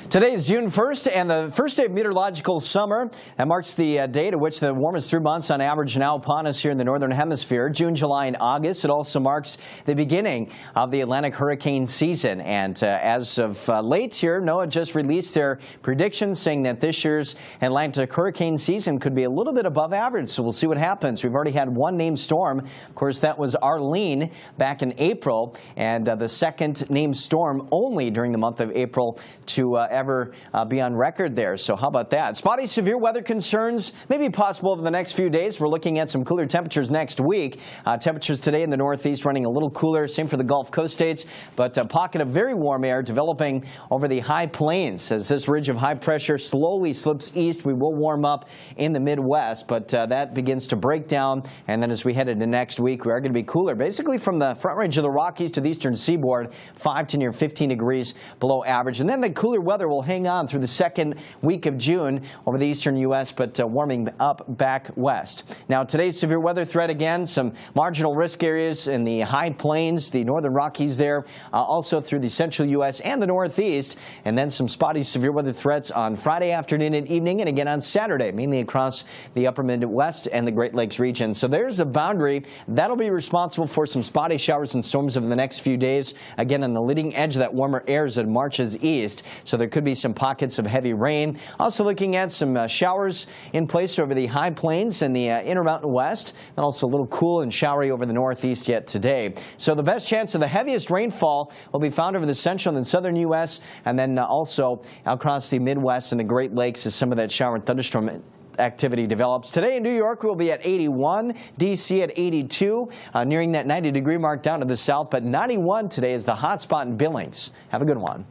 Today is June 1st and the first day of meteorological summer. That marks the day to which the warmest 3 months on average are now upon us here in the northern hemisphere. June, July, and August. It also marks the beginning of the Atlantic hurricane season. And as of late here, NOAA just released their predictions saying that this year's Atlantic hurricane season could be a little bit above average. So we'll see what happens. We've already had one named storm. Of course, that was Arlene back in April, and the second named storm only during the month of April to ever be on record there. So how about that? Spotty severe weather concerns may be possible over the next few days. We're looking at some cooler temperatures next week. Temperatures today in the northeast running a little cooler. Same for the Gulf Coast states, but a pocket of very warm air developing over the high plains. As this ridge of high pressure slowly slips east, we will warm up in the Midwest, but that begins to break down. And then as we head into next week, we are going to be cooler, basically from the front range of the Rockies to the eastern seaboard, 5 to near 15 degrees below average. And then the cooler weather will hang on through the second week of June over the eastern U.S., but warming up back west. Now, today's severe weather threat again, some marginal risk areas in the high plains, the northern Rockies there, also through the central U.S. and the northeast, and then some spotty severe weather threats on Friday afternoon and evening, and again on Saturday, mainly across the upper Midwest and the Great Lakes region. So there's a boundary that'll be responsible for some spotty showers and storms over the next few days. Again, on the leading edge of that warmer air as it marches east, so there could be some pockets of heavy rain. Also looking at some showers in place over the high plains and the Intermountain West, and also a little cool and showery over the northeast yet today. So the best chance of the heaviest rainfall will be found over the central and southern U.S. and then also across the Midwest and the Great Lakes as some of that shower and thunderstorm activity develops. Today in New York, we'll be at 81, D.C. at 82, nearing that 90-degree mark down to the south, but 91 today is the hot spot in Billings. Have a good one.